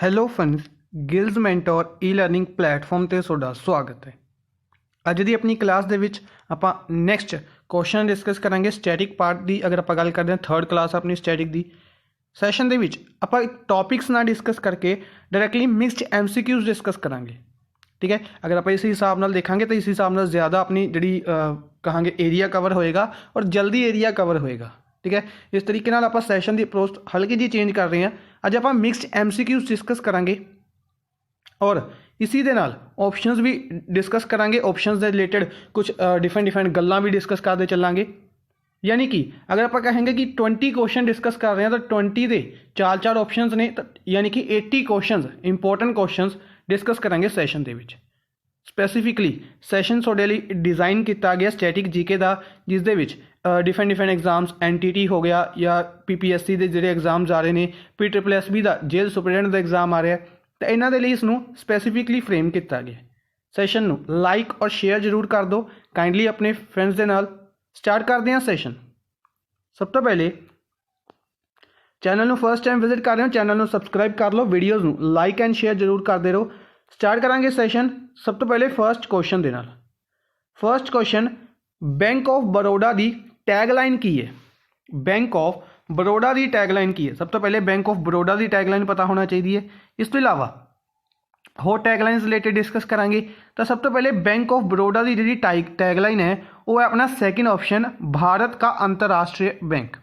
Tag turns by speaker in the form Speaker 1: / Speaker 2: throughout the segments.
Speaker 1: Hello friends, ਗਿਲਜ਼ mentor ਈ learning platform ਤੇ ਤੁਹਾਡਾ ਸਵਾਗਤ ਹੈ। ਅੱਜ ਦੀ ਆਪਣੀ ਕਲਾਸ ਦੇ ਵਿੱਚ ਆਪਾਂ ਨੈਕਸਟ ਕੁਐਸਚਨ ਡਿਸਕਸ ਕਰਾਂਗੇ ਸਟੈਟਿਕ ਪਾਰਟ ਦੀ। ਅਗਰ ਆਪਾਂ ਗੱਲ ਕਰਦੇ ਹਾਂ ਥਰਡ ਕਲਾਸ ਆਪਣੀ ਸਟੈਟਿਕ ਦੀ ਸੈਸ਼ਨ ਦੇ ਵਿੱਚ ਆਪਾਂ ਟੌਪਿਕਸ ਨਾਲ ਡਿਸਕਸ ਕਰਕੇ ਡਾਇਰੈਕਟਲੀ ਮਿਕਸਡ MCQs ਡਿਸਕਸ ਕਰਾਂਗੇ। ठीक है, अगर आप इस हिसाब नाल देखांगे तो इस हिसाब नाल ज़्यादा अपनी जी कहांगे एरिया कवर होएगा और जल्दी एरिया कवर होएगा। ठीक है, इस तरीके नाल आपां सैशन की अप्रोच हल्की जी चेंज कर रहे हैं। अज आपां मिक्सड MCQs डिस्कस करांगे और इसी दे नाल ऑप्शंस भी डिस्कस करांगे। ऑप्शंस के रिलेटेड कुछ डिफरेंट गल्लां भी डिस्कस करते चलांगे। यानी कि अगर आप कहेंगे कि 20 क्वेश्चन डिस्कस कर रहे हैं तो 20 के चार ऑप्शंस ने, यानी कि 80 क्वेश्चन इंपोर्टेंट क्वेश्चन डिस्कस करांगे सैशन के विच। स्पैसीफिकली सैशन तुहाडे लई डिज़ाइन किया गया स्टैटिक जीके का, जिस दे विच डिफरेंट एग्जाम्स NTT हो गया या PPSC के जोड़े एग्जाम्स आ रहे हैं, PSSB का जेल सुपरिटेंडेंट का एग्जाम आ रहा है, तो इन्हां दे लई इसनूं स्पैसीफिकली फ्रेम किया गया। सैशन नूं लाइक और शेयर जरूर कर दो काइंडली अपने फ्रेंड्स के नाल। स्टार्ट करते हैं सैशन। सब तो पहले चैनल में फर्स्ट टाइम विजिट कर रहे हो, चैनल में सबसक्राइब कर लो, वीडियोज़ में लाइक एंड शेयर जरूर करते रहो। स्टार्ट करांगे सैशन। सब तो पहले फर्स्ट क्वेश्चन दे नाल। First question, bank of Baroda की टैगलाइन की है? बैंक ऑफ बड़ौदा की टैगलाइन की है? सब तो पहले बैंक ऑफ बड़ौदा की टैगलाइन पता होना चाहिए। इस तो इलावा होर टैगलाइनस रिलेटेड डिस्कस करांगे। तो सब तो पहले बैंक ऑफ बड़ौदा की जी टैगलाइन है वो है अपना सैकेंड ऑप्शन, भारत का अंतरराष्ट्रीय बैंक।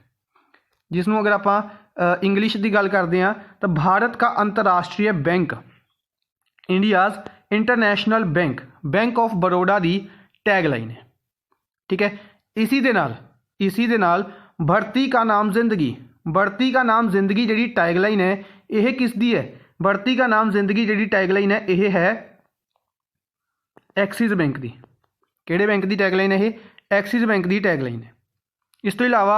Speaker 1: जिसनों अगर आप इंग्लिश की गल करते हैं तो भारत का अंतरराष्ट्रीय bank, India's international bank, bank of Baroda की टैगलाइन है। ठीक है, इसी दे नाल बढ़ती का नाम जिंदगी, बढ़ती का नाम जिंदगी जी टैगलाइन है यह किसदी है? बढ़ती का नाम जिंदगी जी टैगलाइन है यह है एक्सिस बैंक की। किहड़े बैंक की टैगलाइन है? एक्सिस बैंक की टैगलाइन है। इस तो इलावा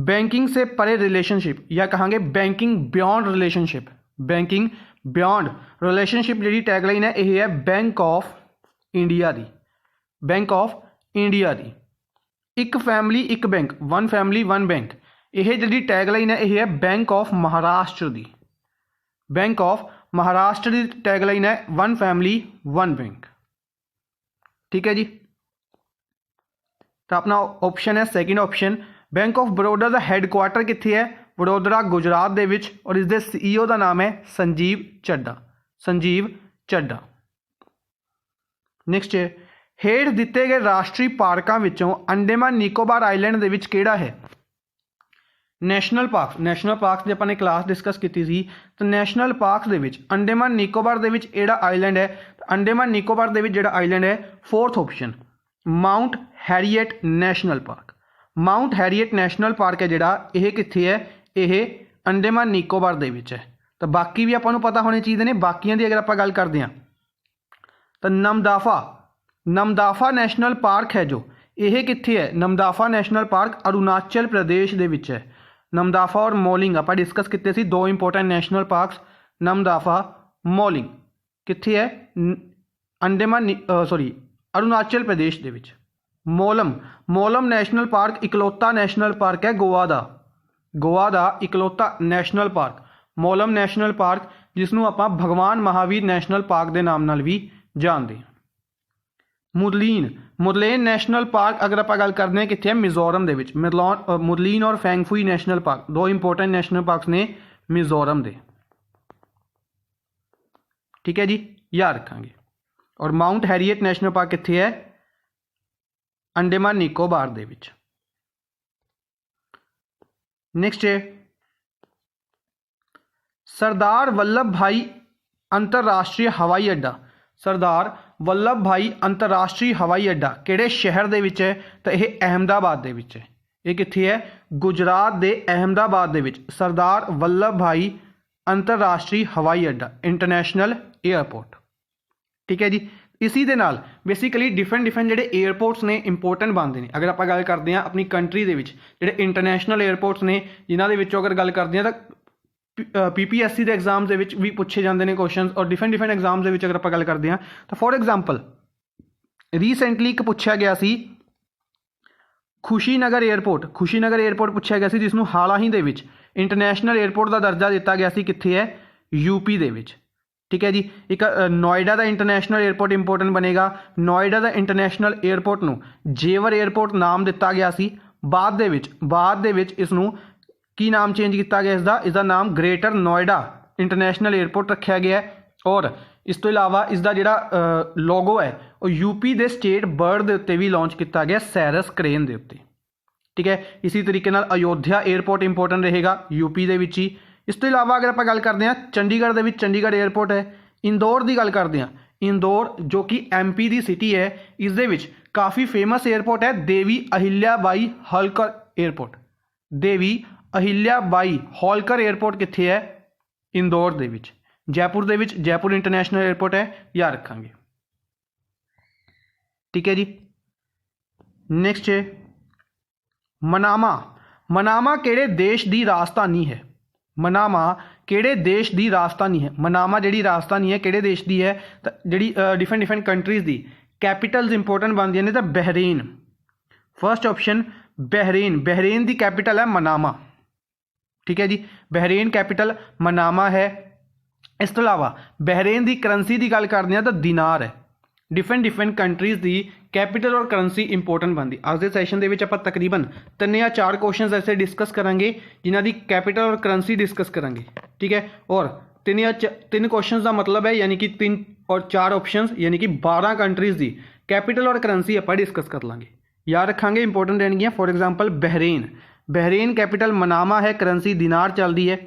Speaker 1: बैंकिंग से परे रिलेशनशिप या कहांगे banking beyond relationship, banking beyond relationship जी टैगलाइन है यह है बैंक ऑफ इंडिया की। बैंक ऑफ इंडिया की एक फैमिली एक bank, one family one bank, यह जी टैगलाइन है यह है बैंक ऑफ महाराष्ट्र की। बैंक ऑफ महाराष्ट्र की टैगलाइन है वन फैमिली वन बैंक। ठीक है जी, तो अपना ऑप्शन है second option. Bank of Baroda का हैडक्वार्टर कित्थे है? वडोदरा गुजरात दे विच, और इसके CEO का नाम है संजीव चड्डा। संजीव चड्डा। नेक्स्ट है, हेठ दिते गए राष्ट्रीय पार्कों विचों अंडेमान निकोबार आइलैंड दे विच किहड़ा है? National park. नैशनल पार्क की अपने क्लास डिस्कस की थी, तो नैशनल पार्क दे विच अंडेमान निकोबार दे विच इहड़ा आइलैंड है, अंडेमान निकोबार दे विच जिहड़ा आइलैंड है fourth option mount Harriet national park. Mount Harriet national park है जिहड़ा यह कित्थे है? यह अंडेमान निकोबार दे विच है। तो बाकी भी आपां नूं पता होने चाहिए ने। बाकियां दी अगर आपां गल करते हैं तो नमदाफा, नमदाफा नैशनल पार्क है जो यह कित्थे है? नमदाफा नैशनल पार्क अरुणाचल प्रदेश दे विच है। नमदाफा और मोलिंग आपां डिस्कस किए सी, दो important national parks, Namdapha Mouling कित्थे है? अंडेमान अरुणाचल प्रदेश दे विच। मोलम, मोलम नैशनल पार्क इकलौता नैशनल पार्क है गोवा का। गोवा का इकलौता national park Mollem national park, जिसनों आपां भगवान महावीर नैशनल पार्क के नाम नाल भी जानते हैं। मुरलीन, मुरलेन नैशनल पार्क अगर आप गल करते हैं कित्थे है? मिजोरम दे विच। मुरलीन और फैंगफुई नैशनल पार्क दो इंपोर्टेंट नैशनल पार्क्स ने मिजोरम दे। ठीक है जी, याद रखांगे। और माउंट हैरियट नैशनल पार्क कित्थे है? अंडेमान निकोबार दे विच। नेक्स्ट है, सरदार वल्लभ भाई अंतरराष्ट्रीय हवाई अड्डा। सरदार वल्लभ भाई अंतरराष्ट्रीय हवाई अड्डा किहड़े शहर दे विच है? तो यह अहमदाबाद दे विच है। ये कित्थे है? गुजरात के अहमदाबाद दे विच सरदार वल्लभ भाई अंतरराष्ट्रीय हवाई अड्डा, इंटरनेशनल एयरपोर्ट। ठीक है जी, इसी दे नाल बेसिकली डिफरेंट जिहड़े एयरपोर्ट्स ने इंपोर्टेंट बनते हैं। अगर आप गल करते हैं अपनी कंट्री दे विच जिहड़े इंटरनेशनल एयरपोर्ट्स ने, जिन्हां दे विचों अगर गल करते हैं तो PPSC के एग्जाम्स दे विच भी पूछे जाते हैं क्वेश्चन, और डिफरेंट एग्जाम्स दे विच अगर आप गल करते हैं तो फॉर एग्जाम्पल रीसेंटली एक पूछा गया सी खुशीनगर एयरपोर्ट। खुशीनगर एयरपोर्ट पूछा गया सी, जिसनों हाल ही दे विच इंटरनेशनल एयरपोर्ट का दर्जा दिता गया सी। कित्थे है? यूपी दे विच। ठीक है जी। एक नोएडा का इंटरनेशनल एयरपोर्ट इंपोर्टेंट बनेगा। नोएडा का इंटरनेशनल एयरपोर्ट नूं जेवर एयरपोर्ट नाम दिता गया सी। बाद दे विच इसनूं की नाम चेंज किया गया, इसका नाम ग्रेटर नोएडा इंटरनेशनल एयरपोर्ट रखा गया है। और इस तो इलावा इसका जिहड़ा लोगो है वो यूपी के स्टेट बर्ड के उत्ते भी लॉन्च किया गया, सैरस क्रेन के उत्ते। ठीक है, इसी तरीके नाल अयोध्या एयरपोर्ट इंपोर्टेंट रहेगा यूपी के विच ही। इस तो इलावा अगर आप गल करते हैं चंडीगढ़ के चंडीगढ़ एयरपोर्ट है। इंदौर की गल करते हैं, इंदौर जो कि MP की सिटी है, इस दे विच काफ़ी फेमस एयरपोर्ट है देवी अहिल्याबाई होलकर एयरपोर्ट। देवी अहिल्याबाई होलकर एयरपोर्ट कित्थे है? इंदौर दे विच। जयपुर दे विच जयपुर इंटरनेशनल एयरपोर्ट है, याद रखांगे। ठीक है जी। नेक्स्ट है मनामा। मनामा किहड़े देश की राजधानी है? मनामा किहड़े देश की राजधानी है? मनामा जिहड़ी राजधानी है किहड़े देश की है? तो जिहड़ी डिफरेंट कंट्रीज़ की कैपिटल्स इंपोर्टेंट बनदियां ने, तो Bahrain. First option Bahrain. Bahrain की कैपिटल है मनामा। ठीक है जी, बहरीन कैपिटल मनामा है। इस तो इलावा बहरीन की करंसी की गल करते हैं तो दिनार है। डिफरेंट कंट्रीज़ की कैपिटल और करंसी इंपोर्टेंट बनती। आज के सैशन के विच आपां तकरीबन 3 या 4 क्वेश्चन ऐसे डिस्कस करांगे जिन्हां दी कैपिटल और करंसी डिस्कस करांगे। ठीक है, और 3 क्वेश्चन का मतलब है यानी कि 3 और 4 ऑप्शन यानी कि 12 कंट्रीज़ की कैपिटल और करंसी आपां डिस्कस कर लांगे, याद रखांगे, इंपोर्टेंट रहणगियां। For example Bahrain, Bahrain capital Manama है, करंसी दिनार चलती है।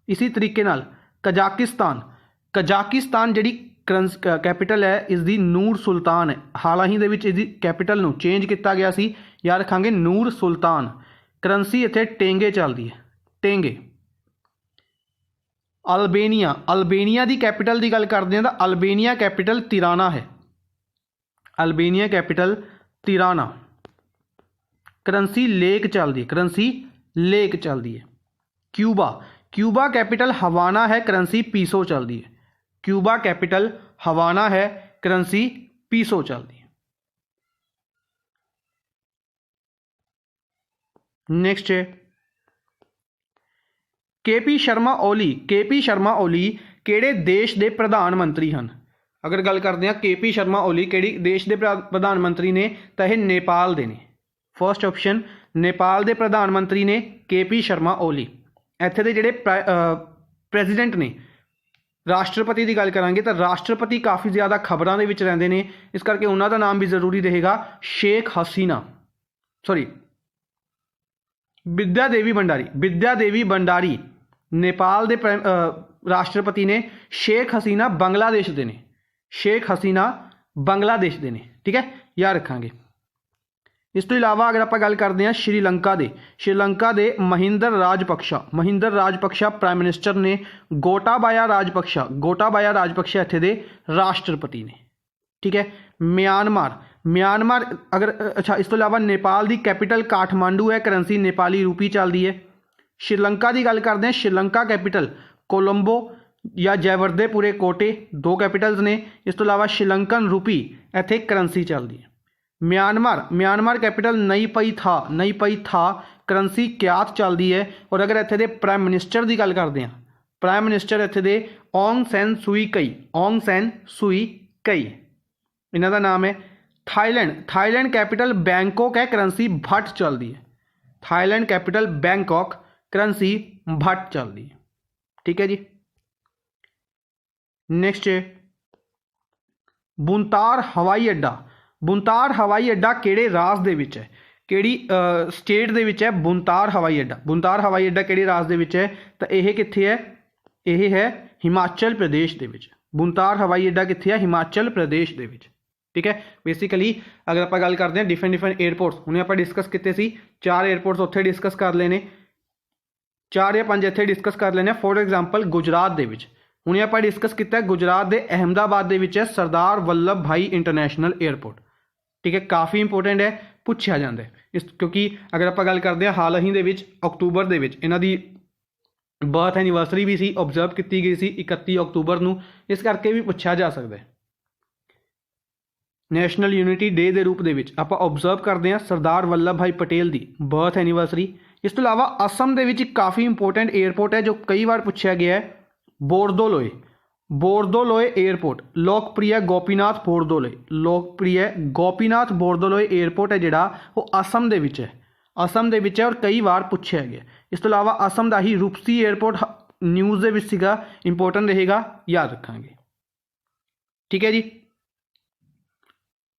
Speaker 1: इसी तरीके नाल कजाकिस्तान, कजाकिस्तान जिहड़ी कैपिटल है इसकी नूर सुल्तान है। हाल ही इसकी कैपिटल नूं चेंज किया गया सी, याद रखांगे नूर सुल्तान। करंसी इत्थे टेंगे चलती है, टेंगे। अल्बेनिया, अल्बेनिया की कैपिटल की गल करते हैं तो अल्बेनिया कैपिटल तिराना है। Albania capital Tirana. Currency lake चलती है, करंसी लेक चलती है। क्यूबा, क्यूबा कैपिटल हवाना है, करंसी पीसो चलती है। क्यूबा कैपिटल हवाना है, करंसी पीसो चलती है। नेक्स्ट है KP शर्मा ओली। KP शर्मा ओली किहड़े देश के प्रधानमंत्री हैं? अगर गल करते हैं KP शर्मा ओली किहड़े देश के प्रधानमंत्री ने, तो यह नेपाल दे ने। फर्स्ट ऑप्शन नेपाल के प्रधानमंत्री ने KP शर्मा ओली। इत्थे दे जिहड़े प्रेजिडेंट ने, राष्ट्रपति की गल करांगे तो राष्ट्रपति काफ़ी ज़्यादा खबरों के विच रहिंदे ने, इस करके उन्हों का नाम भी जरूरी रहेगा, शेख हसीना, सॉरी विद्या देवी भंडारी। विद्या देवी भंडारी नेपाल के राष्ट्रपति ने, शेख हसीना बांग्लादेश दे ने, शेख हसीना बांग्लादेश दे ने। ठीक है, याद रखांगे। इस तो इलावा अगर आप गल करते हैं श्रीलंका दे, श्रीलंका दे महिंदर राजपक्षा, महिंदर राजपक्षा प्राइम मिनिस्टर ने। गोटाबाया राजपक्षा, गोटाबाया राजपक्षा इत्थे दे राष्ट्रपति ने। ठीक है, म्यांमार, म्यांमार अगर अच्छा, इस तो इलावा नेपाल की कैपिटल काठमांडू है, करंसी नेपाली रूपी चलती है। श्रीलंका की गल करते हैं, श्रीलंका कैपिटल कोलंबो या जयवर्धेपुरे कोटे, 2 कैपिटल्स ने। इस तो इलावा श्रीलंकन रूपी इत्थे करंसी चलती है। म्यांमार, म्यांमार कैपिटल नई पई था, नई पई था, करंसी क्यात चलती है। और अगर इत्थे दे प्राइम मिनिस्टर की गल करते हैं, प्राइम मिनिस्टर इत्थे दे ऑंग सैन सुई कई, ऑंग सैन सुई कई इन्हां दा नाम है। थाईलैंड, थाईलैंड कैपिटल बैंकॉक है, करंसी भट चलती है। थाईलैंड कैपिटल बैंकॉक, करंसी भट चलती है। ठीक है जी। नेक्स्ट है बुनतार हवाई अड्डा। बुनतार हवाई अड्डा किहड़े राज दे विच है, किहड़ी स्टेट दे विच है बुनतार हवाई अड्डा? बुनतार हवाई अड्डा किहड़े राज दे विच है? तो यह कित्थे है? यह है हिमाचल प्रदेश दे विच। बुनतार हवाई अड्डा कित्थे है? हिमाचल प्रदेश दे विच। ठीक है, बेसिकली अगर आप गल करते हैं डिफरेंट एयरपोर्ट्स, उन्हें आप डिस्कस किए सी, 4 एयरपोर्ट्स उत्थे डिस्कस कर लेने, 4 या 5 इत्थे डिस्कस कर लेने। फॉर एग्जाम्पल गुजरात दे विच उन्हें आप डिस्कस किया, गुजरात के अहमदाबाद दे विच है सरदार वल्लभ भाई इंटरनेशनल एयरपोर्ट। ठीक है, काफ़ी इंपोर्टेंट है, पूछा जाता है इस, क्योंकि अगर आप गल करते हैं हाल ही दे अक्तूबर दे विच इन्हां दी बर्थ एनिवर्सरी भी सी ऑबजर्व की गई सी 31 अक्तूबर नूं, इस करके भी पूछा जा सकता है। नैशनल यूनिटी डे के रूप में आप ऑबजर्व करते हैं सरदार वल्लभ भाई पटेल की बर्थ एनिवर्सरी। इस तो इलावा असम के काफ़ी इंपोर्टेंट एयरपोर्ट है जो कई बार पूछा गया है, बोरदोलोई। बोरदोलोई एयरपोर्ट लोकप्रिय गोपीनाथ बोरदोलोई, लोकप्रिय गोपीनाथ बोरदोलोई एयरपोर्ट है जिहड़ा वो असम दे विच है, असम दे विच है और कई बार पूछा गया। इस तो इलावा असम का ही रूपसी एयरपोर्ट न्यूज़ दे विच सीगा, इंपोर्टेंट रहेगा, याद रखांगे। ठीक है जी।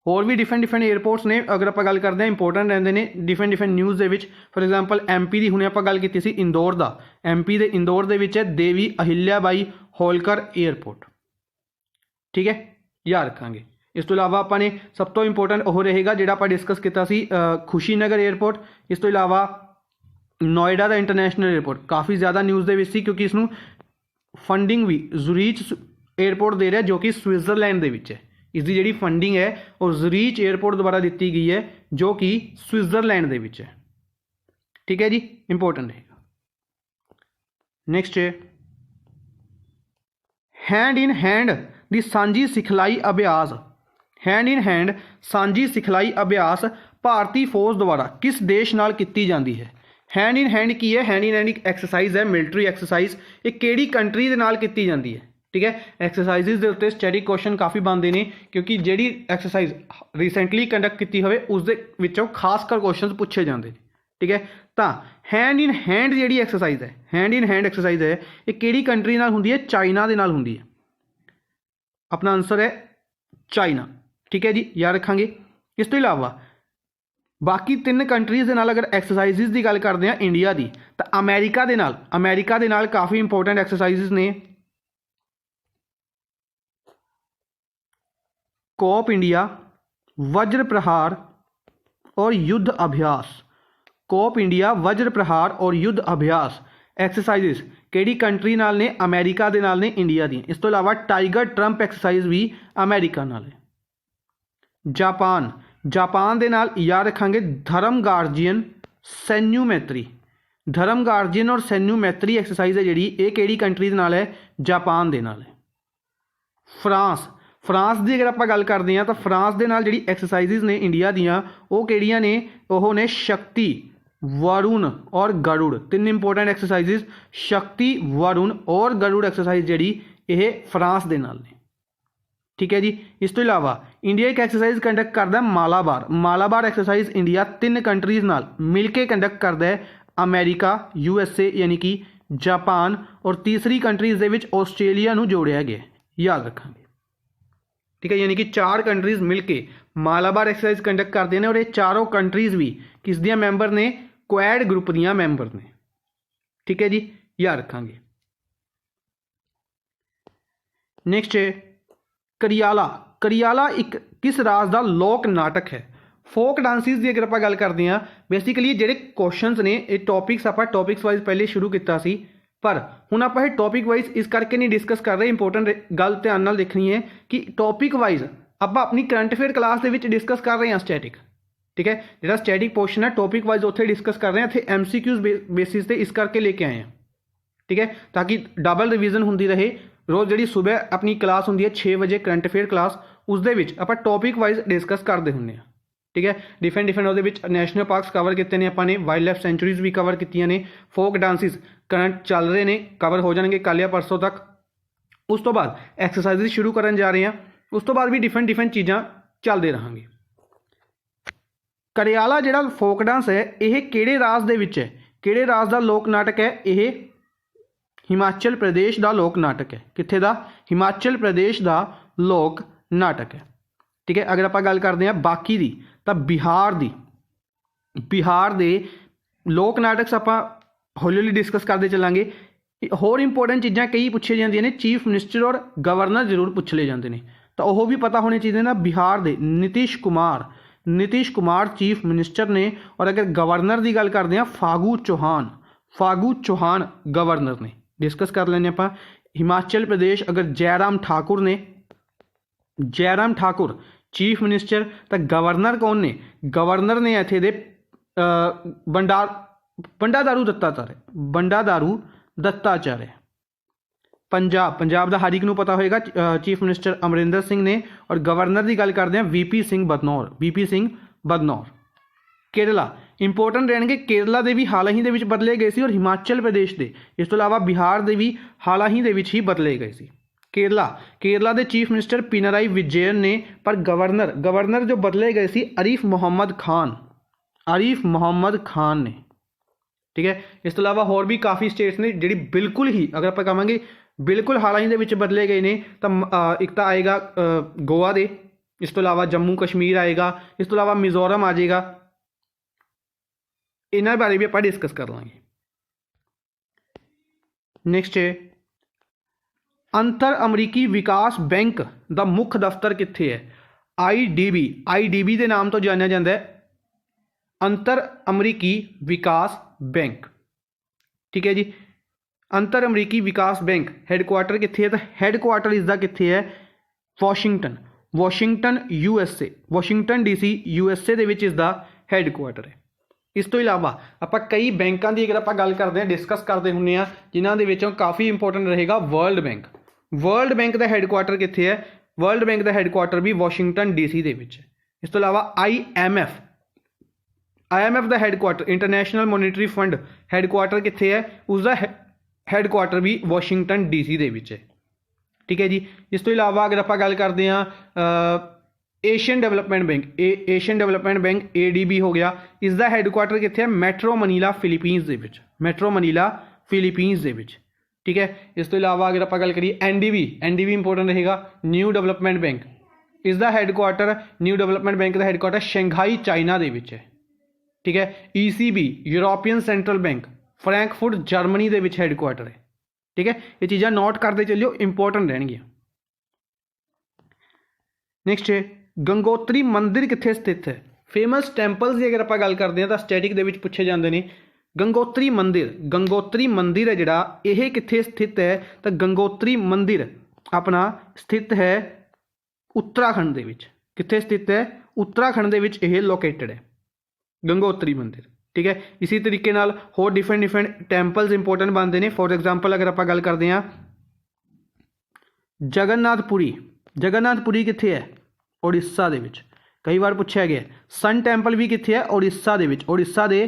Speaker 1: होर भी डिफरेंट एयरपोर्ट्स ने अगर आप गल करते हैं इंपोर्टेंट रहते हैं different news they which. For example MP की हुणे आप गल की सी इंदौर का, MP दे इंदौर दे विच है देवी अहिल्याबाई होलकर एयरपोर्ट। ठीक है, याद रखांगे। इस तो इलावा आपने सब तो इंपोर्टेंट वो रहेगा जिहड़ा आप डिस्कस किया सी खुशीनगर एयरपोर्ट। इस तो इलावा नोएडा का इंटरनेशनल एयरपोर्ट काफ़ी ज़्यादा न्यूज़ दे विच सी क्योंकि इसनूं फंडिंग भी जुरीच एयरपोर्ट दे रहा जो कि स्विट्जरलैंड दे विच है। इसकी जिहड़ी फंडिंग है वो जुरीच एयरपोर्ट द्वारा दी गई है जो कि स्विट्जरलैंड दे विच है। ठीक है जी, इंपोर्टेंट रहेगा। नेक्स्ट है हैंड इन हैंड दी सांझी सिखलाई अभ्यास। हैंड इन हैंड सांझी सिखलाई अभ्यास भारतीय फौज द्वारा किस देश नाल कीती जाती है। हैंड इन हैंड की है, हैंड इन हैंड एक एक्सरसाइज है, मिलिटरी एक्सरसाइज। ये किहड़ी कंट्री दे नाल कीती जाती है। ठीक है, एक्सरसाइजिज के उत्ते स्टैटिक क्वेश्चन काफ़ी बनते हैं क्योंकि जिहड़ी एक्सरसाइज रिसेंटली कंडक्ट की होवे उस दे विचों खासकर क्वेश्चन पूछे जाते हैं। ठीक है, तो हैंड इन हैंड जिहड़ी एक्सरसाइज है, हैंड इन हैंड एक्सरसाइज है, ये किहड़ी कंट्री नाल हुंदी है, चाइना दे नाल हुंदी है। अपना आंसर है चाइना। ठीक है जी, याद रखांगे। इस तो इलावा बाकी 3 कंट्रीज़ के नाल अगर एक्सरसाइजिज की गल करते हैं इंडिया की, तो अमेरिका के नाल काफ़ी इंपोर्टेंट एक्सरसाइजिज ने। कोप इंडिया, वज्र प्रहार और युद्ध अभ्यास। कोप इंडिया, वज्र प्रहार और युद्ध अभ्यास एक्सरसाइजिज किहड़ी कंट्री नाल ने, अमेरिका दे नाल ने, इंडिया दी। इस तो इलावा टाइगर ट्रंप एक्सरसाइज भी अमेरिका नाल है। जापान, जापान दे नाल याद रखांगे धर्म गार्जियन सैन्यू मैत्री। धर्म गार्जियन और सैन्यू मैत्री एक्सरसाइज है जिहड़ी ये किहड़ी कंट्री दे नाल है, जापान दे नाल है। फ्रांस, फ्रांस की अगर आप गल करते हैं तो फ्रांस के नाल जिहड़ी एक्सरसाइजिज ने इंडिया दियाँ वो किहड़ियां ने, वो ने शक्ति, वरुण और गरुड़। 3 इंपोर्टेंट एक्सरसाइजिज शक्ति, वरुण और गरुड़ एक्सरसाइज जिहड़ी ये फ्रांस के नाल ने। ठीक है जी। इस तो इलावा इंडिया एक एक्सरसाइज कंडक्ट करता है Malabar. Malabar exercise India 3 countries नाल मिल के कंडक्ट करता है, अमेरिका, USA यानी कि जापान और तीसरी कंट्रीज़ दे विच ऑस्ट्रेलिया नूं जोड़िया गया, याद रखांगे। ठीक है, यानी कि 4 कंट्रीज़ मिल के मालाबार एक्सरसाइज कंडक्ट करते हैं और ये चारों कंट्रीज़ भी किस दियां मैंबर ने, क्वाड ग्रुप दियां मैंबर ने। ठीक है जी, याद रखांगे। नेक्स्ट है करियाला। करियाला एक किस राज का लोक नाटक है। फोक डांसिस की अगर आप गल करते हैं बेसिकली जिहड़े क्वेश्चनस ने ये टॉपिक्स आप टॉपिक्स वाइज पहले शुरू किया सी, पर हुण आप टॉपिक वाइज इस करके नहीं डिस्कस कर रहे। इंपोर्टेंट गल ध्यान नाल देखनी है कि टॉपिक वाइज आप अपनी करंट अफेयर क्लास के डिस्कस कर रहे हैं स्टैटिक। ठीक है, जो स्टैटिक पोर्शन है टॉपिक वाइज उत्थे डिस्कस कर रहे हैं, इत्थे MCQs बेसिस पे इस करके लेके आए हैं। ठीक है, ताकि डबल रिविजन होंदी रहे। रोज़ जी सुबह अपनी क्लास होंदी है 6 बजे करंट अफेयर क्लास, उस दे विच आपां टॉपिक वाइज डिस्कस करते होंगे। ठीक है, डिफरेंट वो नैशनल पार्क्स कवर किए हैं आपने, वाइल्ड लाइफ सेंचुरीज भी कवर की ने, फोक डांसिस करंट चल रहे हैं, कवर हो जाएंगे कल या परसों तक। उस तो बाद एक्सरसाइज शुरू करन जा रहे हैं, उस तो बाद भी डिफरेंट चीज़ां चलते रहेंगे। करियाला जिहड़ा फोक डांस है यह किहड़े राज दे विच है, किहड़े राज का लोक नाटक है, यह हिमाचल प्रदेश का लोक नाटक है। कित्थे दा, हिमाचल प्रदेश का लोक नाटक है। ठीक है, अगर आप गल करते हैं बाकी दी तो बिहार दी, बिहार के लोक नाटक आप हौली हौली डिस्कस करते चलांगे। होर इंपोर्टेंट चीज़ां कई पूछी जांदियां ने, चीफ मिनिस्टर और गवर्नर जरूर पूछ ले जाते हैं, तो वह भी पता होने चाहिए ना। बिहार के नीतीश कुमार चीफ मिनिस्टर ने, और अगर गवर्नर की गल करते हैं फागू चौहान गवर्नर ने। डिस्कस कर लें आप। हिमाचल प्रदेश अगर जयराम ठाकुर चीफ मिनिस्टर, तो गवर्नर कौन ने, गवर्नर ने इत्थे दे बंडादारू दत्ताचार्य। पंजाब का हर एक नूं पता होएगा चीफ मिनिस्टर अमरिंदर सिंह ने, और गवर्नर की गल करते हैं VP सिंह बदनौर। केरला इंपोर्टेंट रहेंगे, केरला के भी हाल ही दे विच बदले गए सी, और हिमाचल प्रदेश के इस तो इलावा बिहार के भी हाल ही दे विच ही बदले गए सी। केरला केरला के चीफ मिनिस्टर पिनराई विजयन ने, पर गवर्नर गवर्नर जो बदले गए सी आरिफ मुहम्मद खान ने। ठीक है, इस तो इलावा होर भी काफ़ी स्टेट्स ने जी बिल्कुल ही अगर आप कहेंगे बिल्कुल हाल ही के बदले गए ने, तो एक तो आएगा गोवा दे, इस तो इलावा जम्मू कश्मीर आएगा, इस तो इलावा मिजोरम आ जाएगा। इन्होंने बारे भी आप डिस्कस कर लेंगे। नेक्स्ट है अंतर अमरीकी विकास बैंक का मुख्य दफ्तर कित्थे है? IDB के नाम तो जाना जाता है अंतर अमरीकी विकास बैंक। ठीक है जी, अंतर अमरीकी विकास बैंक हैडकुआटर कित्थे है? तो हैडकुआटर इसका कित्थे है? Washington USA, Washington DC USA ਦੇ ਵਿੱਚ इसका हैडकुआटर है। इस तो इलावा आप कई बैंकों की अगर आप गल करते हैं डिस्कस करते होंगे जिन्हों के काफ़ी इंपोर्टेंट रहेगा वर्ल्ड बैंक का हैडकुआटर कित्थे है? वर्ल्ड बैंक का हैडकुआटर भी वाशिंगटन DC ਦੇ ਵਿੱਚ। इस तो इलावा IMF का headquarter international monetary fund headquarter कित्थे है? उसका हैडकुआटर भी वाशिंगटन DC ਦੇ ਵਿੱਚ है। ठीक है जी, इस तो इलावा अगर आप गल करते हैं एशियन डेवलपमेंट बैंक ADB हो गया, इसका हैडकुआटर कित्थे है? मैट्रो मनीला फिलीपीनस दे विच। ठीक है, इस तो इलावा अगर आप गल करिए NDB इंपोर्टेंट रहेगा न्यू डेवलपमेंट बैंक, इसका हैडकुआटर न्यू डेवलपमेंट बैंक का हैडकुआटर शंघाई चाइना दे विच है। ठीक है, ECB European Central Bank Frankfurt Germany के विच हैडकुआटर है। ठीक है, ये चीज़ां नोट करते चलियो, इंपोर्टेंट रहनगियां। नेक्स्ट है गंगोत्री मंदिर कित्थे स्थित है? फेमस टैंपल्स की अगर आप गल करते हैं तो स्टैटिक दे विच पूछे जाते हैं। गंगोत्री मंदिर है जिहड़ा यह कित्थे स्थित है? तो गंगोत्री मंदिर अपना स्थित है उत्तराखंड दे विच। कित्थे स्थित है? उत्तराखंड दे विच यह लोकेटेड है गंगोत्री मंदिर। ठीक है, इसी तरीके नाल होर डिफरेंट टैंपल्स इंपोर्टेंट बनते हैं। फॉर एग्जाम्पल अगर आप गल करते हैं जगन्नाथपुरी कित्थे है? उड़ीसा दे विच। कई बार पूछा गया सन टैंपल भी कित्थे है? उड़ीसा दे विच, उड़ीसा दे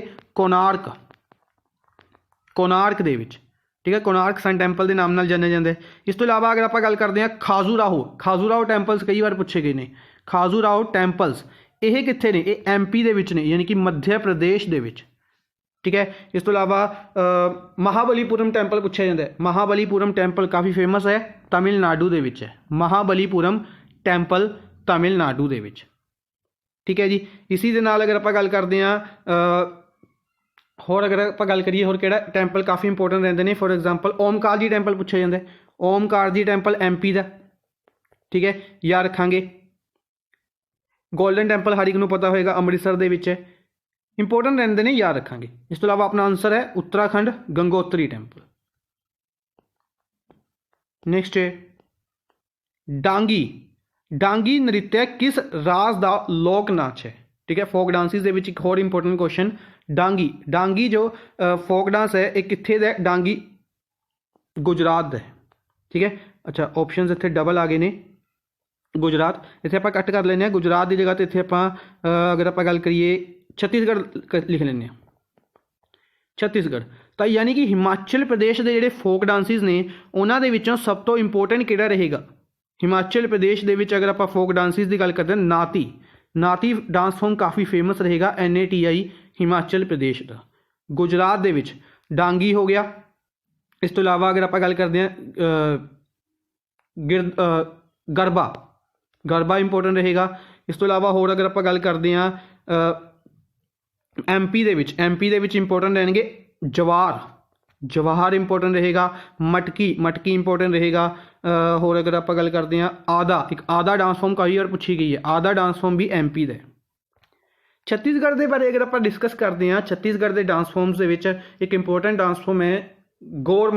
Speaker 1: कोणार्क दे विच। ठीक है, कोणार्क सन टैंपल के नाम नाल जाने जाते हैं। इस तो इलावा अगर आप गल करते हैं खाजूराहो टैंपल्स कई बार पूछे गए हैं। खाजूराहो टैंपल्स यह कित्थे ने? ये MP दे विच ने, यानी कि मध्य प्रदेश दे विच। ठीक है, इस तो इलावा महाबलीपुरम टैंपल पूछा जाता है। महाबलीपुरम टैंपल काफ़ी फेमस है, तमिलनाडु दे विच है। महाबलीपुरम टैंपल तमिलनाडु दे विच। ठीक है जी, इसी दे नाल अगर आप गल करते हैं होर अगर आप गल करिए होर किहड़ा टैंपल काफ़ी इंपोर्टेंट रहते हैं। For example Omkar ji temple पूछा जाता है। ओमकार जी टैंपल MP का। ठीक है, याद रखांगे। गोल्डन टैंपल हर एक नूं पता होएगा अमृतसर दे विच है। इंपोर्टेंट रहते हैं, याद रखांगे। इस तो इलावा अपना आंसर है उत्तराखंड गंगोत्री टैंपल। नेक्स्ट है डांगी नृत्य किस राज का लोक नाच है? ठीक है, फोक डांसिस दे विच एक होर इंपोर्टेंट क्वेश्चन डांगी जो फोक डांस है एक कित्थे दा? डांगी गुजरात दा है। ठीक है, अच्छा ऑप्शंस इत्थे डबल आ गए ने। गुजरात इत्थे आप कट कर लेने, गुजरात की जगह तो इत्थे आप अगर आप गल करिए छत्तीसगढ़ लिख लें। छत्तीसगढ़ तो यानी कि हिमाचल प्रदेश के जोड़े फोक डांसिस ने उन्होंने विचों सब तो इंपोर्टेंट किहड़ा रहेगा? हिमाचल प्रदेश के अगर आप फोक डांसिस की गल करते हैं नाती डांस फॉर्म काफ़ी फेमस रहेगा NATI हिमाचल प्रदेश का। गुजरात दे विच डांगी हो गया। इस तो इलावा अगर आप गल करते हैं गरबा इंपोर्टेंट रहेगा। इस तो इलावा होर अगर आप गल करते हैं MP दे विच इंपोर्टेंट रहेंगे जवाहर इंपोर्टेंट रहेगा। मटकी इंपोर्टेंट रहेगा। होर अगर आप गल करते हैं आधा डांस फॉर्म कई बार पूछी गई है, आधा डांस फॉर्म भी MP का। छत्तीसगढ़ के बारे अगर आप डिस्कस करते हैं छत्तीसगढ़ के डांस फॉर्म्स के विच एक इंपोर्टेंट डांस फॉर्म है गौर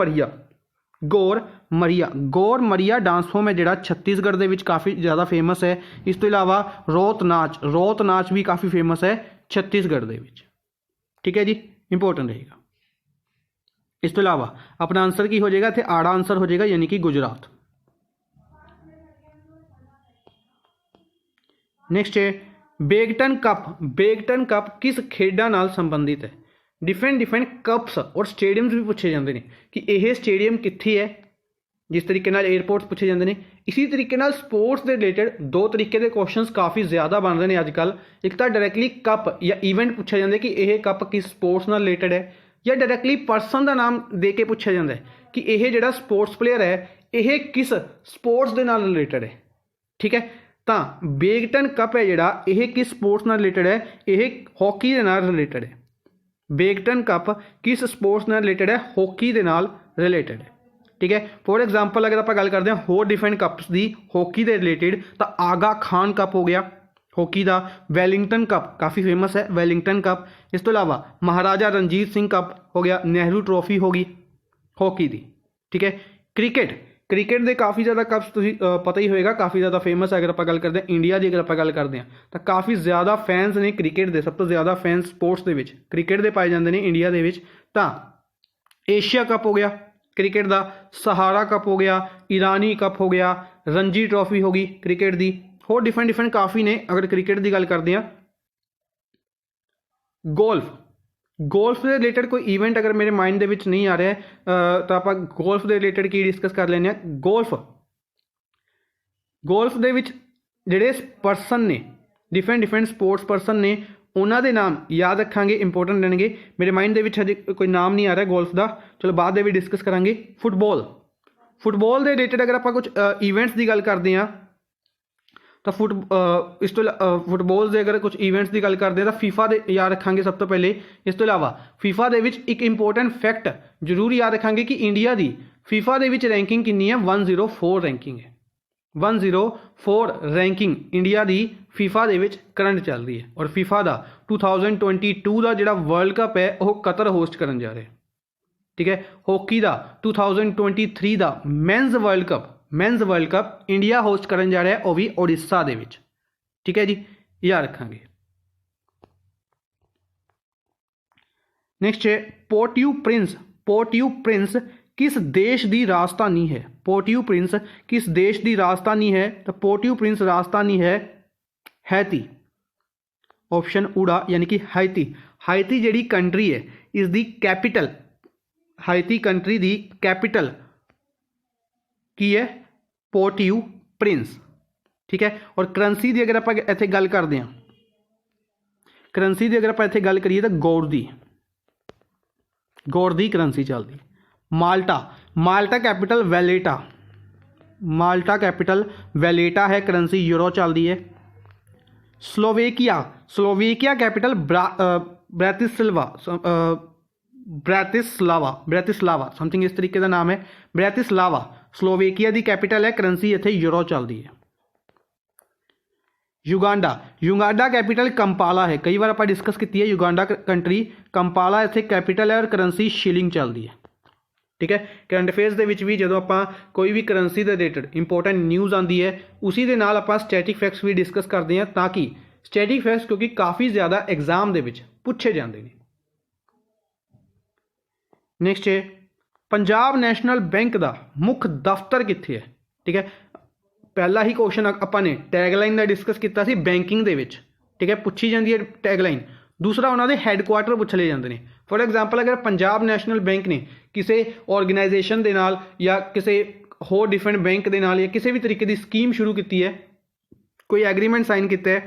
Speaker 1: मरिया डांस फॉर्म है जिहड़ा छत्तीसगढ़ के काफ़ी ज़्यादा फेमस है। इस तो इलावा रोत नाच भी काफ़ी फेमस है छत्तीसगढ़ के विच। ठीक है जी, इंपोर्टेंट रहेगा। इस तो इलावा अपना आंसर की हो जाएगा? इत्थे आड़ा आंसर हो जाएगा, यानी कि गुजरात। नेक्स्ट है बेगटन कप किस खेडा नाल संबंधित है? डिफरेंट कप्स और स्टेडियम्स भी पूछे जाते हैं कि यह स्टेडियम कित्थे है जिस तरीके नाल एयरपोर्ट्स पूछे जाते हैं, इसी तरीके नाल स्पोर्ट्स के रिलेटेड दो तरीके के क्वेश्चंस काफ़ी ज़्यादा बन रहे हैं अजकल। एक तो डायरैक्टली कप या ईवेंट पूछा जाता है कि यह कप किस स्पोर्ट्स नाल रिलेटेड है, या डायरैक्टली परसन का नाम दे के पूछा जाता है कि यह जिहड़ा स्पोर्ट्स प्लेयर है यह किस स्पोर्ट्स के नाल रिलेटेड है। ठीक है, तो बेगटन कप है जिहड़ा यह किस स्पोर्ट्स नाल रिलेटेड है, यह हॉकी के नाल रिलेटेड है। बेगटन कप किस स्पोर्ट्स नाल रिलेटेड है, हॉकी के नाल रिलेटेड है। ठीक है, फॉर एग्जाम्पल अगर आप गल करते हैं होर डिफरेंट कप्स की हॉकी के रिलेटेड, तो आगा खान कप हो गया हॉकी का, वैलिंगटन कप काफ़ी फेमस है वैलिंगटन कप। इस तो इलावा महाराजा रणजीत सिंह कप हो गया, नेहरू ट्रॉफी होगी हॉकी की। ठीक है, क्रिकेट के काफ़ी ज़्यादा कप्स पता ही होएगा, काफ़ी ज़्यादा फेमस है। अगर आप गल करते हैं इंडिया की, अगर आप गल करते हैं तो काफ़ी ज़्यादा फैंस ने क्रिकेट के, सब तो ज़्यादा फैंस स्पोर्ट्स के क्रिकेट के पाए जाते हैं इंडिया के। तो एशिया कप हो गया क्रिकेट का, सहारा कप हो गया, ईरानी कप हो गया, रणजी ट्रॉफी होगी क्रिकेट की, होर डिफरेंट काफ़ी ने। अगर क्रिकेट की गल करते हैं, गोल्फ के रिलेटेड कोई ईवेंट अगर मेरे माइंड के विच नहीं आ रहा है तो आप गोल्फ के रिलेटेड की डिस्कस कर लेने। गोल्फ के विच जिहड़े परसन ने डिफरेंट स्पोर्ट्स परसन ने, उन्हों के नाम याद रखांगे, इंपोर्टेंट रहने। मेरे माइंड के हजे कोई नाम नहीं आ रहा गोल्फ का, चलो बाद में डिस्कस करांगे। फुटबॉल के रिलेटेड अगर आप कुछ ईवेंट्स की गल करते हैं तो इस तो फुटबॉल के अगर कुछ ईवेंट्स की गल करते हैं तो फीफा दे याद रखांगे सब तो पहले। इस तो इलावा फीफा दे विच एक इंपोर्टेंट फैक्ट जरूर याद रखांगे कि इंडिया की फीफा दे विच रैंकिंग कितनी है, 104 रैंकिंग है। 104 रैंकिंग इंडिया की फीफा दे विच करंट चल रही है। और फीफा का 2022 का जिहड़ा वर्ल्ड कप है वह कतर होस्ट करन जा रहा है। ठीक है, हॉकी का 2023 का men's World Cup India host करन जा रहा है, वह भी उड़ीसा दे विच। ठीक है जी, याद रखांगे। नेक्स्ट है पोर्ट यू प्रिंस किस देश की राजधानी है। पोर्ट यू प्रिंस किस देश की राजधानी है, तो पोर्ट यू प्रिंस राजधानी है हैती। ऑप्शन उड़ा यानी कि हाइती जिहड़ी कंट्री है इसकी कैपिटल, हाइती कंट्री की कैपिटल की है पोर्ट यू प्रिंस। ठीक है, और करंसी की अगर आप इत्थे गल करते हैं, करंसी की अगर आप इत्थे गल करिए तो गौर दी करंसी चलती। माल्टा कैपिटल वैलेटा है, करंसी यूरो चलती है। स्लोवेकिया कैपिटल ब्रैतिस्लावा समथिंग इस तरीके का नाम है, ब्रैतिस्लावा स्लोवेकिया की कैपिटल है, करंसी इत्थे यूरो चलती है। युगांडा कैपिटल कंपाला है, कई बार आप डिस्कस की है युगांडा कंट्री, कंपाला इत्थे कैपिटल है और करंसी शिलिंग चलती है। ठीक है, करंट अफेयर्स के भी जो आप कोई भी करंसी के रिलेटेड इंपोर्टेंट न्यूज़ आती है उसी के नाल आप स्टैटिक फैक्ट्स भी डिस्कस करते हैं, ताकि स्टैटिक फैक्ट्स क्योंकि काफ़ी ज़्यादा एग्जाम के पूछे जाते हैं। नेक्स्ट है पंजाब नैशनल बैंक का मुख्य दफ्तर कित्थे है। ठीक है, पहला ही क्वेश्चन अपने टैगलाइन का डिस्कस किया सी बैंकिंग दे विच। ठीक है, पूछी जाती है टैगलाइन। दूसरा उन्होंने हैडकुआटर पूछ ले जाते हैं। फॉर एग्जाम्पल अगर पंजाब नैशनल बैंक ने किसी ऑर्गेनाइजेशन के नाल या किसी होर डिफरेंट बैंक के नाल या किसी भी तरीके की स्कीम शुरू की है, कोई एग्रीमेंट साइन किया है,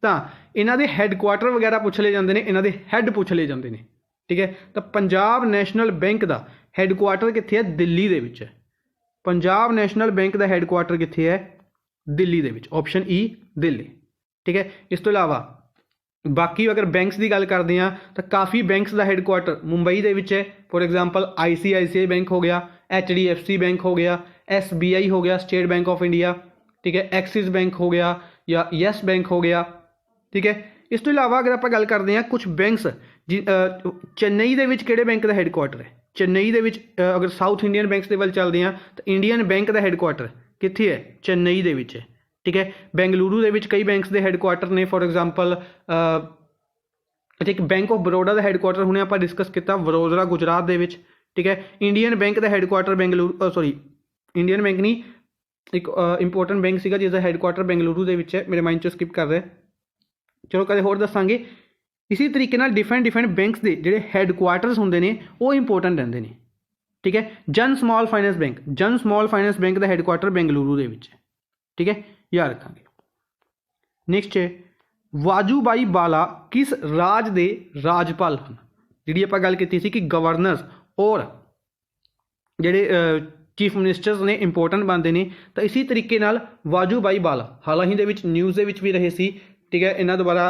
Speaker 1: तो इन्हों के हैडकुआटर वगैरह पूछ ले जाते हैं, इन्हों के हैड पूछ ले जाते हैं। ठीक है, तो पंजाब नैशनल बैंक का हैडकुआटर कित्थे है, दिल्ली दे विच है। पंजाब नैशनल बैंक का हैडकुआटर कित्थे है, दिल्ली दे विच। Option E Delhi. ठीक है, इस तो इलावा बाकी अगर बैंक्स की गल करते हैं तो काफ़ी बैंक्स का हैडकुआटर मुंबई दे विच है। फॉर एग्जाम्पल ICICI बैंक हो गया, HDFC बैंक हो गया, SBI हो गया स्टेट बैंक ऑफ इंडिया। ठीक है, एक्सिस बैंक हो गया या येस बैंक हो गया। ठीक है, इस तो इलावा अगर आप गल करते हैं कुछ बैंक्स चेन्नई के विच किहड़े बैंक का हैडकुआटर है, चेन्नई के विच अगर साउथ इंडियन बैंक्स के वल चलते हैं तो इंडियन बैंक का हैडकुआटर कित्थे है, चेन्नई के विच है। ठीक है, बेंगलुरु के कई बैंक्स के हैडकुआटर ने। फॉर एग्जाम्पल एक बैंक ऑफ बड़ौदा का हैडकुआटर हमने आप डिस्कस किया वडोदरा गुजरात के। ठीक है, इंडियन बैंक का हैडकुआटर बेंगलुरु इंडियन बैंक नहीं, एक इंपोर्टेंट बैंक सीगा जिसका हैडकुआटर बेंगलुरु के है, मेरे माइंड चो स्किप कर रहे। चलो कदे होर दसांगे। इसी तरीके डिफरेंट बैंक्स के जोड़े हैडकुआटर्स होंगे ने वो इंपोर्टेंट रहते हैं। ठीक है। जन स्मॉल फाइनेंस बैंक का हैडकुआटर बेंगलुरु दे विच है, ठीक है, याद रखांगे। नेक्स्ट है वाजूभाई वाला किस राज दे राजपाल हैं। जिहड़ी आपां गल कीती सी कि गवर्नर्स और जिहड़े चीफ मिनिस्टर्स ने इंपोर्टेंट बनते हैं, तो इसी तरीके नाल वाजूभाई वाला हाल ही दे विच न्यूज़ दे विच भी रहे सी, ठीक है। इन्हां द्वारा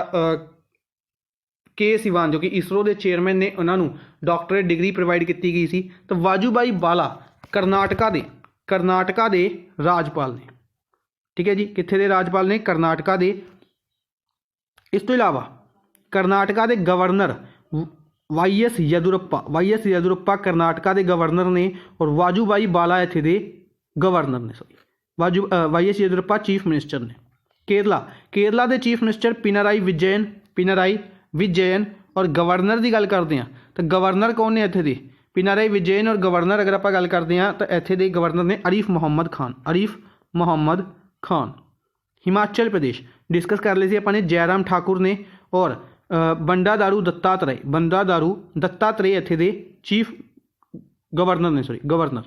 Speaker 1: के सिवान जो कि इसरो के चेयरमैन ने उन्होंने डॉक्टरेट डिग्री प्रोवाइड की गई सी। तो वाजूभाई वाला कर्नाटका दे राजपाल ने, ठीक है जी। कित्थे दे राजपाल ने? कर्नाटका दे। इस तो इलावा कर्नाटका के गवर्नर YS येदुरप्पा कर्नाटका के गवर्नर ने, और वाजूभाई वाला इत्थे दे गवर्नर ने, sorry YS Yeddyurappa chief minister ने। केरला के चीफ मिनिस्टर पिनाराई विजयन और गवर्नर की गल करते हैं तो गवर्नर कौन ने इत्थे दे? पिनाराई विजयन। और गवर्नर अगर आप गल करते हैं तो इत्थे दे गवर्नर ने आरिफ मुहम्मद खान। हिमाचल प्रदेश डिस्कस कर ली अपने जयराम ठाकुर ने, और बंडादारू दत्तात्रेय इत्थे दे चीफ गवर्नर ने, governor.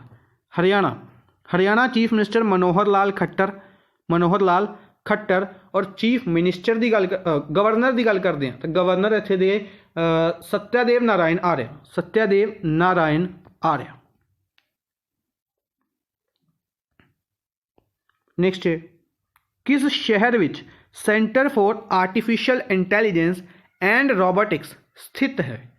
Speaker 1: Haryana chief minister Manohar Lal Khattar. और चीफ मिनिस्टर की गल गवर्नर की गल करते हैं तो गवर्नर इत्थे दे सत्यदेव नारायण आर्य। नेक्स्ट है किस शहर विच Centre for Artificial Intelligence and Robotics स्थित है?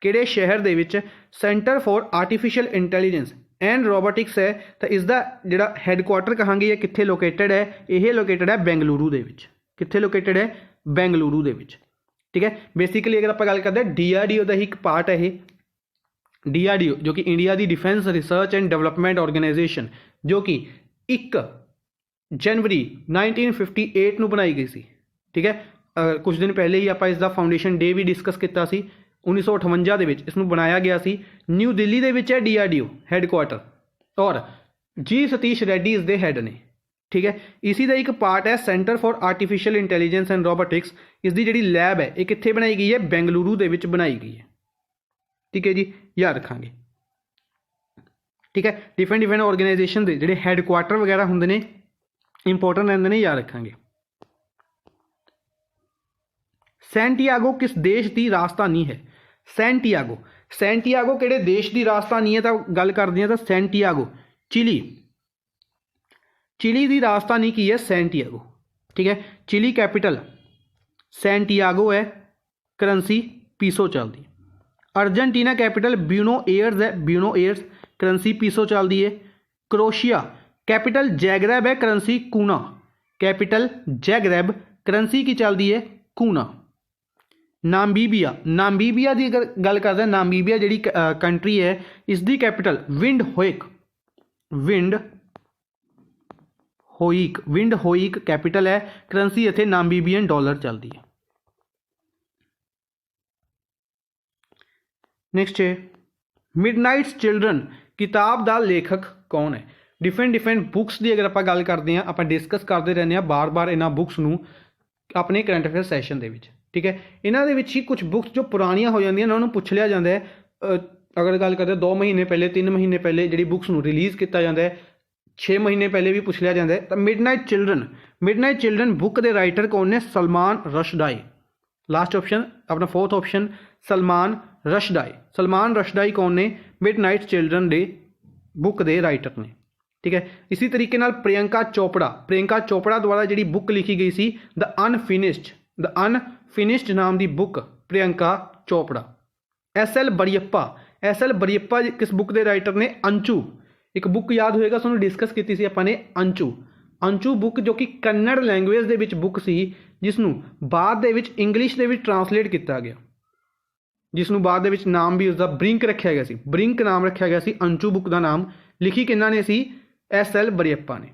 Speaker 1: किहड़े शहर दे विच Centre for Artificial Intelligence and Robotics है, तो इसका जिहड़ा हैडकुआटर कहांगे ये कित्थे लोकेटेड है? यह लोकेटेड है बेंगलुरु दे विच। कित्थे लोकेटेड है? बेंगलुरु दे विच, ठीक है। बेसिकली अगर आप गल करते हैं DRDO का ही एक पार्ट है ये। DRDO जो कि इंडिया की defence research and development organisation, जो कि 1 जनवरी 1958 में बनाई गई सी, ठीक है। कुछ दिन पहले ही आप इसका फाउंडेशन डे भी डिस्कस किया सी। 1958 ਦੇ ਵਿੱਚ इसनू बनाया गया सी। न्यू दिल्ली ਦੇ ਵਿੱਚ है DRDO हैडकुआटर, और G सतीश रेड्डी इस दे हैड ने, ठीक है। इसी का एक पार्ट है centre for Artificial Intelligence and robotics. इसकी जी लैब है ये कित्थे बनाई गई है? बेंगलुरु दे विच बनाई गई है, ठीक है जी, याद रखांगे, ठीक है। डिफरेंट ऑर्गेनाइजेशन के जोड़े हैडकुआटर वगैरह होंगे ने इंपोर्टेंट रहते हैं, याद रखांगे। सैंटियागो किस देश की राजधानी है? सैंटियागो किहड़े देश की राजधानी है? तो गल करते हैं तो सैंटियागो चिली की राजधानी की है? सैंटियागो, ठीक है। चिली कैपिटल सैंटियागो है, करंसी पीसो चलती। अर्जेंटीना कैपिटल ब्यूनो एयर्स है, करंसी पीसो चलती है। क्रोशिया कैपिटल जैगरेब है, करंसी कूना। करंसी की चलती है? कूना। नामीबिया की गल करते हैं, नामीबिया जी कंट्री है इसकी कैपिटल विंड होइक कैपिटल है, करंसी इत्थे नामीबियन डॉलर चलती है। नेक्स्ट है मिडनाइट्स चिल्ड्रन किताब का लेखक कौन है? डिफरेंट बुक्स की अगर आप गल करते हैं, आप डिस्कस करते रहने बार बार इन्होंने बुक्स नूं अपने करंट अफेयर सैशन के, ठीक है। इन्हों ही कुछ बुक्स जो पुरानियां हो जाती उन्होंने पूछ लिया जाता है। अगर गल करते 2 महीने पहले 3 महीने पहले जी बुक्स नूं रिलीज़ किया जाता है, 6 महीने पहले भी पूछ लिया जाता है। तो मिडनाइट चिल्ड्रन बुक के राइटर कौन ने? सलमान रशदाई। लास्ट ऑप्शन अपना 4th ऑप्शन सलमान रशदाई कौन ने? मिडनाइट चिल्ड्रन डे बुक के राइटर ने, ठीक है। इसी तरीके नाल प्रियंका चोपड़ा द्वारा जी बुक लिखी गई सी द अनफिनिश्ड नाम की बुक प्रियंका चोपड़ा। SL बरियप्पा किस बुक के राइटर ने? अंचू। एक बुक याद होएगा तुहानूं डिस्कस की सी आपां ने, अंचू बुक जो कि कन्नड़ लैंगुएज के विच बुक सी, जिसनूं बाद दे विच इंग्लिश दे विच ट्रांसलेट किया गया, जिसनूं बाद दे विच नाम भी उसका ब्रिंक रखा गया सी, ब्रिंक नाम रखा गया सी। अंचू बुक का नाम लिखी किन्ना ने सी? SL बरियप्पा ने।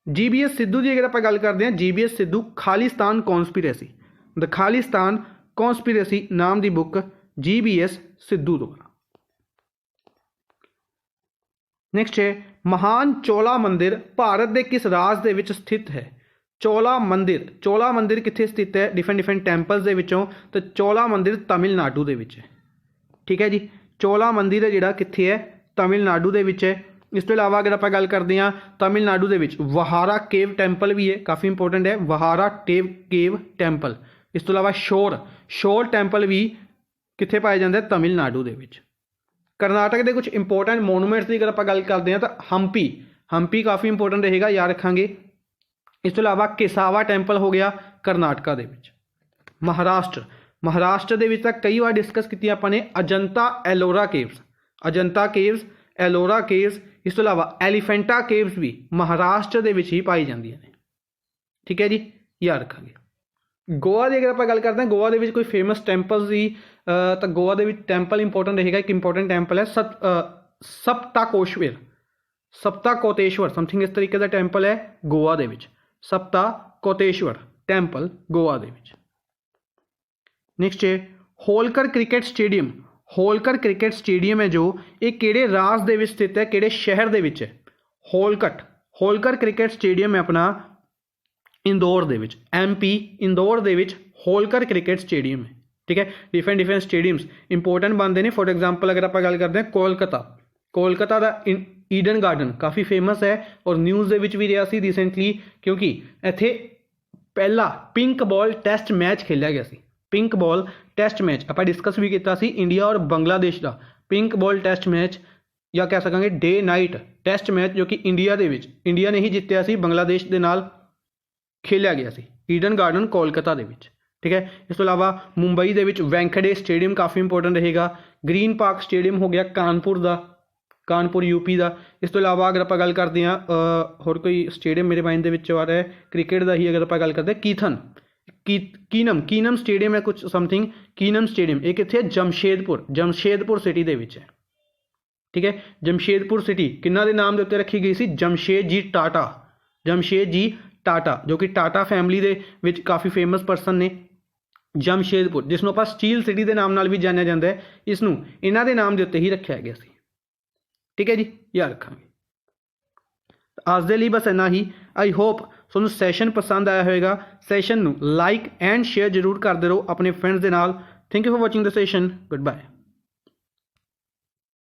Speaker 1: GBS सिद्धू की अगर आप गल करते हैं, GBS Sidhu Khalistan conspiracy, the Khalistan conspiracy नाम की बुक GBS सिद्धू द्वारा। नेक्स्ट है महान चोला मंदिर भारत के किस राज दे विच स्थित है? चोला मंदिर कित्थे स्थित है? डिफरेंट टैंपल्स दे विचों, तो चोला मंदिर तमिलनाडु दे विच है, ठीक है जी। चोला मंदिर है जिहड़ा कित्थे है? तमिलनाडु दे विच है। इस तो इलावा अगर आप गल करते हैं तमिलनाडु दे विच वहारा केव टैंपल भी है, काफ़ी इंपोर्टेंट है वहारा केव टैंपल। इस तो इलावा शोर टैंपल भी कित्थे पाया जाता है तमिलनाडु दे विच। करनाटक के कुछ इंपोर्टेंट मोनूमेंट्स की अगर आप गल करते हैं तो हंपी काफ़ी इंपोर्टेंट रहेगा, याद रखांगे। इस तो इलावा केसावा टैंपल हो गया कर्नाटका दे विच। महाराष्ट्र दे विच तां कई बार डिस्कस की आपने अजंता एलोरा केव्स एलोरा केव्स। इस तो इलावा एलीफेंटा केव्स भी महाराष्ट्र दे विच ही पाई जांदियां ने, ठीक है जी, याद रखांगे। गोवा की अगर आप गल करते हैं गोवा के कोई फेमस टैंपल्स की तो गोवा के टैंपल इंपोर्टेंट रहेगा। एक इंपोर्टेंट टैंपल है सप्ताकोतेश्वर समथिंग इस तरीके का टैंपल है गोवा के। सप्ताकोतेश्वर टैंपल गोवा के। नेक्स्ट है होलकर क्रिकेट स्टेडियम है जो ये किहड़े राज दे विच स्थित है, किहड़े शहर दे विच है। होलकर क्रिकेट स्टेडियम है अपना इंदौर दे विच, MP इंदौर दे विच होलकर क्रिकेट स्टेडियम है, ठीक है। डिफरेंट स्टेडियम्स इंपोर्टेंट बनते हैं। फॉर एग्जाम्पल अगर आप गल करते हैं कोलकाता का ईडन गार्डन काफ़ी फेमस है और न्यूज़ दे विच भी रहा सी रिसेंटली, क्योंकि इत्थे पहला पिंक बॉल टेस्ट मैच खेलिया गया सी। पिंक बॉल टेस्ट मैच आप डिस्कस भी किया सी, इंडिया और बांग्लादेश का पिंक बॉल टेस्ट मैच या कह सकेंगे डे नाइट टेस्ट मैच जो कि इंडिया ने ही जितया सी, बांग्लादेश के नाल खेलिया गया सी ईडन गार्डन कोलकाता दे विच, ठीक है। इस तो इलावा मुंबई दे विच वेंकटे स्टेडियम काफ़ी इंपोर्टेंट रहेगा। ग्रीन पार्क स्टेडियम हो गया कानपुर UP का। इस तो इलावा अगर आप गल करते हैं होर कोई स्टेडियम मेरे माइंड के आ रहा है क्रिकेट का ही, अगर आप गल करते हैं कीनम स्टेडियम है कुछ समथिंग, कीनम स्टेडियम ये कित्थे है जमशेदपुर सिटी दे विच है, ठीक है। जमशेदपुर सिटी किन्ना दे नाम दे उत्ते रखी गई सी, जमशेद जी टाटा जो कि टाटा फैमिली दे विच काफ़ी फेमस पर्सन ने। जमशेदपुर जिसनों आप स्टील सिटी के नाम नाल भी जानिया जाता है, इसनों इन्हां दे नाम के उत्ते ही रखा गया सी, ठीक है जी, याद रखांगे। आज दे लई बस इन्ना ही। आई होप तुहानूं सैशन पसंद आया होगा। सैशन नूं लाइक एंड शेयर जरूर करते रहो अपने फ्रेंड्स के नाल। Thank you for watching the session. Good bye.